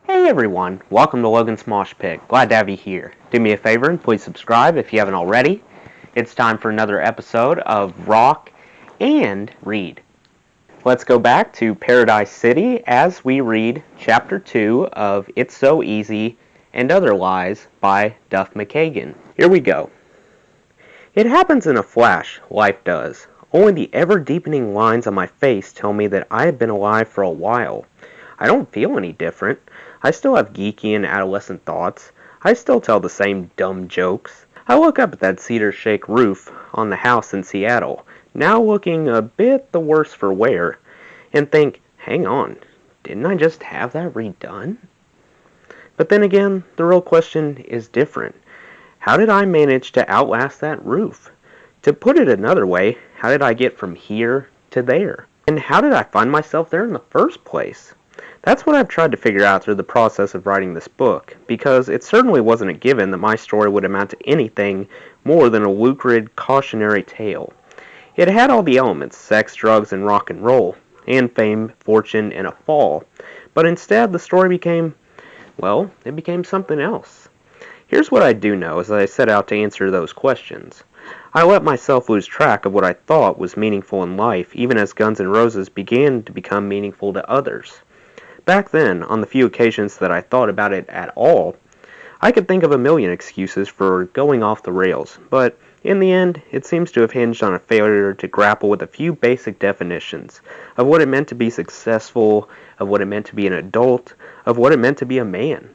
Hey everyone, welcome to Logan's Mosh Pit. Glad to have you here. Do me a favor and please subscribe if you haven't already. It's time for another episode of Rock and Read. Let's go back to Paradise City as we read Chapter 2 of It's So Easy and Other Lies by Duff McKagan. Here we go. It happens in a flash, life does. Only the ever-deepening lines on my face tell me that I have been alive for a while. I don't feel any different. I still have geeky and adolescent thoughts. I still tell the same dumb jokes. I look up at that cedar shake roof on the house in Seattle, now looking a bit the worse for wear, and think, hang on, didn't I just have that redone? But then again, the real question is different. How did I manage to outlast that roof? To put it another way, how did I get from here to there? And how did I find myself there in the first place? That's what I've tried to figure out through the process of writing this book, because it certainly wasn't a given that my story would amount to anything more than a lucrative cautionary tale. It had all the elements, sex, drugs, and rock and roll, and fame, fortune, and a fall, but instead the story became, well, it became something else. Here's what I do know as I set out to answer those questions. I let myself lose track of what I thought was meaningful in life, even as Guns N' Roses began to become meaningful to others. Back then, on the few occasions that I thought about it at all, I could think of a million excuses for going off the rails, but in the end, it seems to have hinged on a failure to grapple with a few basic definitions of what it meant to be successful, of what it meant to be an adult, of what it meant to be a man.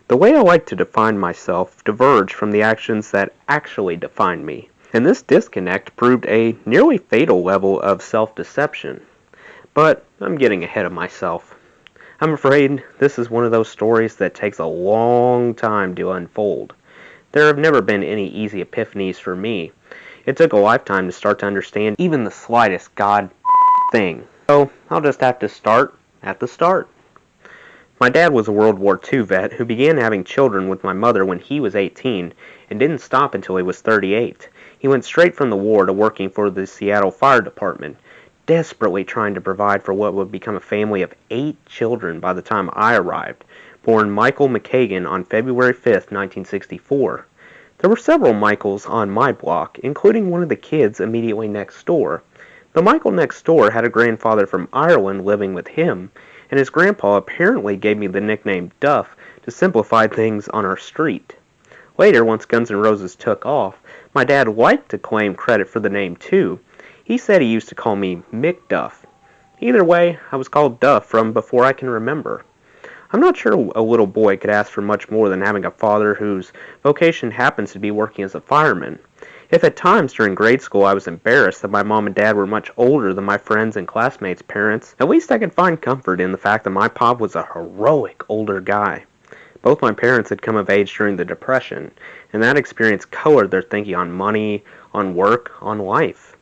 The way I like to define myself diverged from the actions that actually defined me, and this disconnect proved a nearly fatal level of self-deception. But I'm getting ahead of myself. I'm afraid this is one of those stories that takes a long time to unfold. There have never been any easy epiphanies for me. It took a lifetime to start to understand even the slightest god thing. So I'll just have to start at the start. My dad was a World War II vet who began having children with my mother when he was 18 and didn't stop until he was 38. He went straight from the war to working for the Seattle Fire Department, desperately trying to provide for what would become a family of 8 children by the time I arrived, born Michael McKagan on February 5th, 1964. There were several Michaels on my block, including one of the kids immediately next door. The Michael next door had a grandfather from Ireland living with him, and his grandpa apparently gave me the nickname Duff to simplify things on our street. Later, once Guns N' Roses took off, my dad liked to claim credit for the name too. He said he used to call me Mick Duff. Either way, I was called Duff from before I can remember. I'm not sure a little boy could ask for much more than having a father whose vocation happens to be working as a fireman. If at times during grade school I was embarrassed that my mom and dad were much older than my friends' and classmates' parents, at least I could find comfort in the fact that my pop was a heroic older guy. Both my parents had come of age during the Depression, and that experience colored their thinking on money, on work, on life.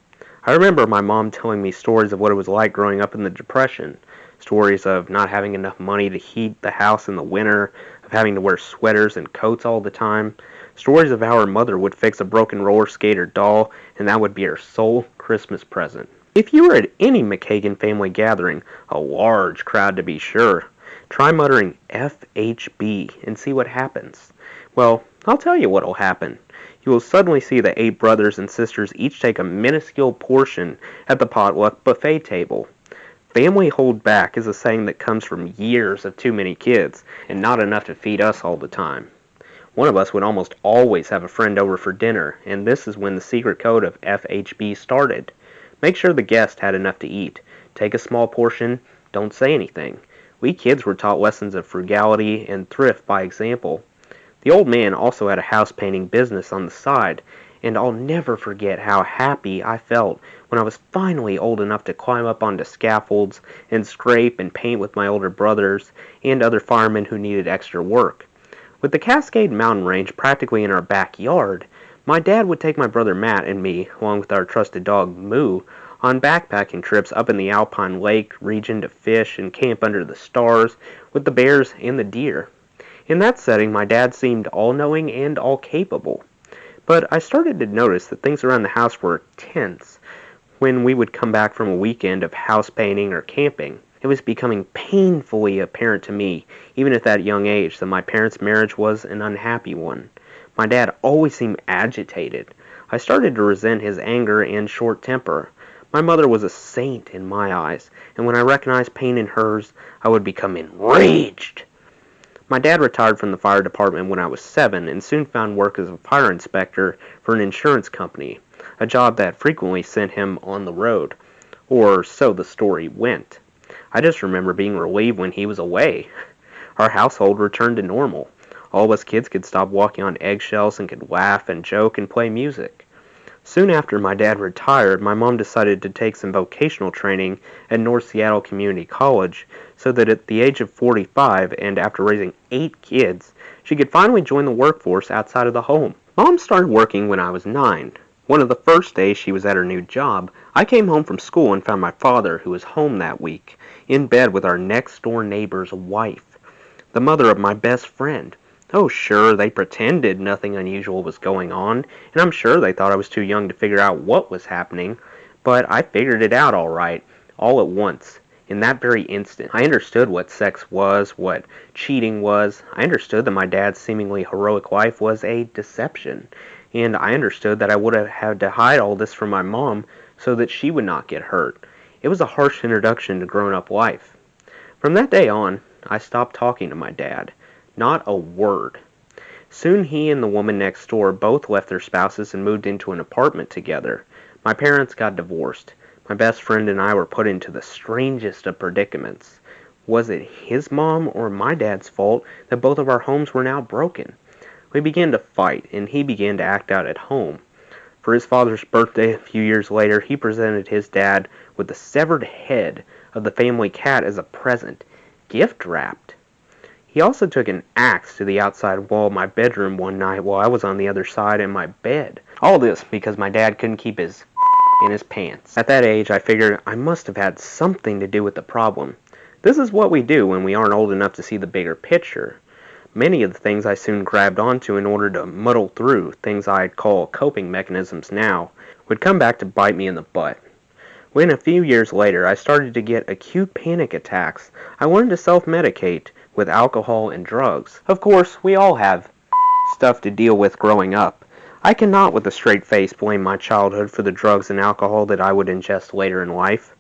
I remember my mom telling me stories of what it was like growing up in the Depression. Stories of not having enough money to heat the house in the winter, of having to wear sweaters and coats all the time. Stories of how her mother would fix a broken roller skater doll, and that would be her sole Christmas present. If you were at any McKagan family gathering, a large crowd to be sure, try muttering FHB and see what happens. Well, I'll tell you what'll happen. You will suddenly see the 8 brothers and sisters each take a minuscule portion at the potluck buffet table. Family hold back is a saying that comes from years of too many kids, and not enough to feed us all the time. One of us would almost always have a friend over for dinner, and this is when the secret code of FHB started. Make sure the guest had enough to eat. Take a small portion, don't say anything. We kids were taught lessons of frugality and thrift by example. The old man also had a house painting business on the side, and I'll never forget how happy I felt when I was finally old enough to climb up onto scaffolds and scrape and paint with my older brothers and other firemen who needed extra work. With the Cascade Mountain Range practically in our backyard, my dad would take my brother Matt and me, along with our trusted dog Moo, on backpacking trips up in the Alpine Lake region to fish and camp under the stars with the bears and the deer. In that setting, my dad seemed all-knowing and all-capable. But I started to notice that things around the house were tense when we would come back from a weekend of house painting or camping. It was becoming painfully apparent to me, even at that young age, that my parents' marriage was an unhappy one. My dad always seemed agitated. I started to resent his anger and short temper. My mother was a saint in my eyes, and when I recognized pain in hers, I would become enraged. My dad retired from the fire department when I was 7 and soon found work as a fire inspector for an insurance company, a job that frequently sent him on the road, or so the story went. I just remember being relieved when he was away. Our household returned to normal. All of us kids could stop walking on eggshells and could laugh and joke and play music. Soon after my dad retired, my mom decided to take some vocational training at North Seattle Community College so that at the age of 45 and after raising 8 kids, she could finally join the workforce outside of the home. Mom started working when I was 9. One of the first days she was at her new job, I came home from school and found my father, who was home that week, in bed with our next-door neighbor's wife, the mother of my best friend. Oh, sure, they pretended nothing unusual was going on, and I'm sure they thought I was too young to figure out what was happening, but I figured it out all right, all at once, in that very instant. I understood what sex was, what cheating was. I understood that my dad's seemingly heroic life was a deception, and I understood that I would have had to hide all this from my mom so that she would not get hurt. It was a harsh introduction to grown-up life. From that day on, I stopped talking to my dad. Not a word. Soon he and the woman next door both left their spouses and moved into an apartment together. My parents got divorced. My best friend and I were put into the strangest of predicaments. Was it his mom or my dad's fault that both of our homes were now broken? We began to fight, and he began to act out at home. For his father's birthday a few years later, he presented his dad with the severed head of the family cat as a present, gift-wrapped. He also took an axe to the outside wall of my bedroom one night while I was on the other side in my bed. All this because my dad couldn't keep his in his pants. At that age, I figured I must have had something to do with the problem. This is what we do when we aren't old enough to see the bigger picture. Many of the things I soon grabbed onto in order to muddle through, things I'd call coping mechanisms now, would come back to bite me in the butt. When a few years later I started to get acute panic attacks, I learned to self-medicate with alcohol and drugs. Of course, we all have stuff to deal with growing up. I cannot with a straight face blame my childhood for the drugs and alcohol that I would ingest later in life.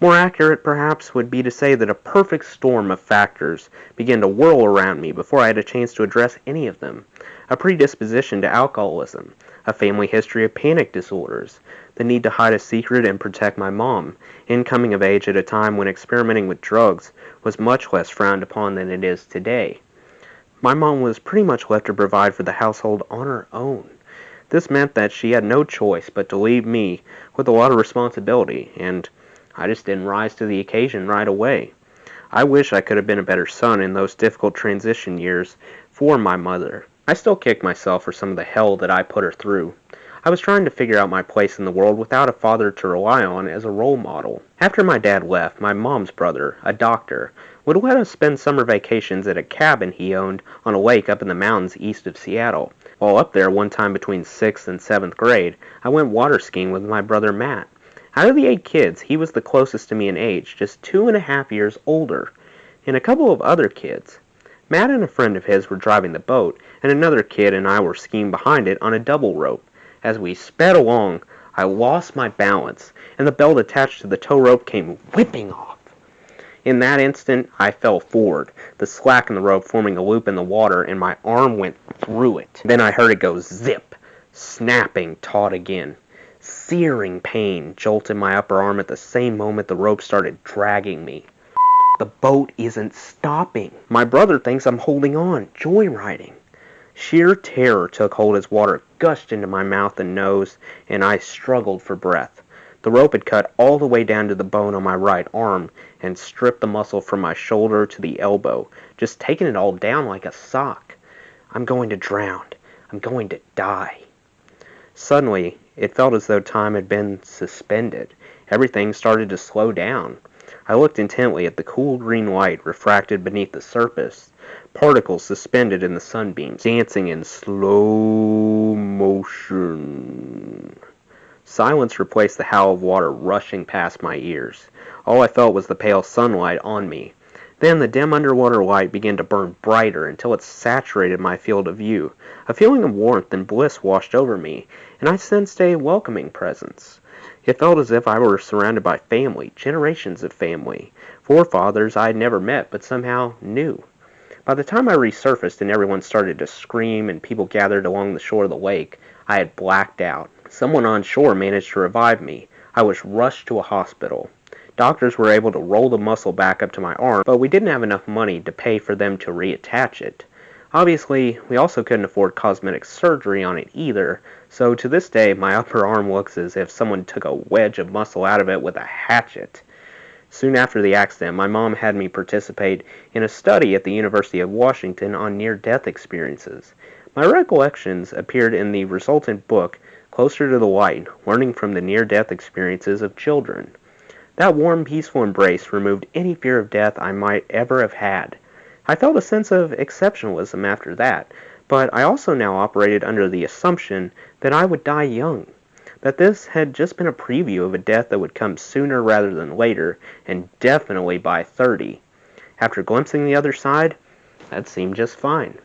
More accurate, perhaps, would be to say that a perfect storm of factors began to whirl around me before I had a chance to address any of them. A predisposition to alcoholism, a family history of panic disorders, the need to hide a secret and protect my mom, and coming of age at a time when experimenting with drugs was much less frowned upon than it is today. My mom was pretty much left to provide for the household on her own. This meant that she had no choice but to leave me with a lot of responsibility, and I just didn't rise to the occasion right away. I wish I could have been a better son in those difficult transition years for my mother. I still kick myself for some of the hell that I put her through. I was trying to figure out my place in the world without a father to rely on as a role model. After my dad left, my mom's brother, a doctor, would let us spend summer vacations at a cabin he owned on a lake up in the mountains east of Seattle. While up there one time between 6th and 7th grade, I went water skiing with my brother Matt. Out of the 8 kids, he was the closest to me in age, just 2.5 years older, and a couple of other kids. Matt and a friend of his were driving the boat, and another kid and I were skiing behind it on a double rope. As we sped along, I lost my balance, and the belt attached to the tow rope came whipping off. In that instant, I fell forward, the slack in the rope forming a loop in the water, and my arm went through it. Then I heard it go zip, snapping taut again. Searing pain jolted my upper arm at the same moment the rope started dragging me. The boat isn't stopping. My brother thinks I'm holding on, joyriding. Sheer terror took hold as water gushed into my mouth and nose, and I struggled for breath. The rope had cut all the way down to the bone on my right arm and stripped the muscle from my shoulder to the elbow, just taking it all down like a sock. I'm going to drown. I'm going to die. Suddenly, it felt as though time had been suspended. Everything started to slow down. I looked intently at the cool green light refracted beneath the surface, particles suspended in the sunbeams, dancing in slow motion. Silence replaced the howl of water rushing past my ears. All I felt was the pale sunlight on me. Then the dim underwater light began to burn brighter until it saturated my field of view. A feeling of warmth and bliss washed over me, and I sensed a welcoming presence. It felt as if I were surrounded by family, generations of family, forefathers I had never met but somehow knew. By the time I resurfaced and everyone started to scream and people gathered along the shore of the lake, I had blacked out. Someone on shore managed to revive me. I was rushed to a hospital. Doctors were able to roll the muscle back up to my arm, but we didn't have enough money to pay for them to reattach it. Obviously, we also couldn't afford cosmetic surgery on it either, so to this day my upper arm looks as if someone took a wedge of muscle out of it with a hatchet. Soon after the accident, my mom had me participate in a study at the University of Washington on near-death experiences. My recollections appeared in the resultant book, Closer to the Light, Learning from the Near-Death Experiences of Children. That warm, peaceful embrace removed any fear of death I might ever have had. I felt a sense of exceptionalism after that, but I also now operated under the assumption that I would die young, that this had just been a preview of a death that would come sooner rather than later, and definitely by 30. After glimpsing the other side, that seemed just fine.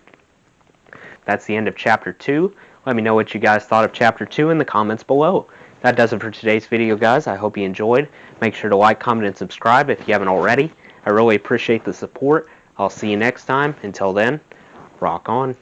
That's the end of Chapter 2. Let me know what you guys thought of Chapter 2 in the comments below. That does it for today's video, guys. I hope you enjoyed. Make sure to like, comment, and subscribe if you haven't already. I really appreciate the support. I'll see you next time. Until then, rock on.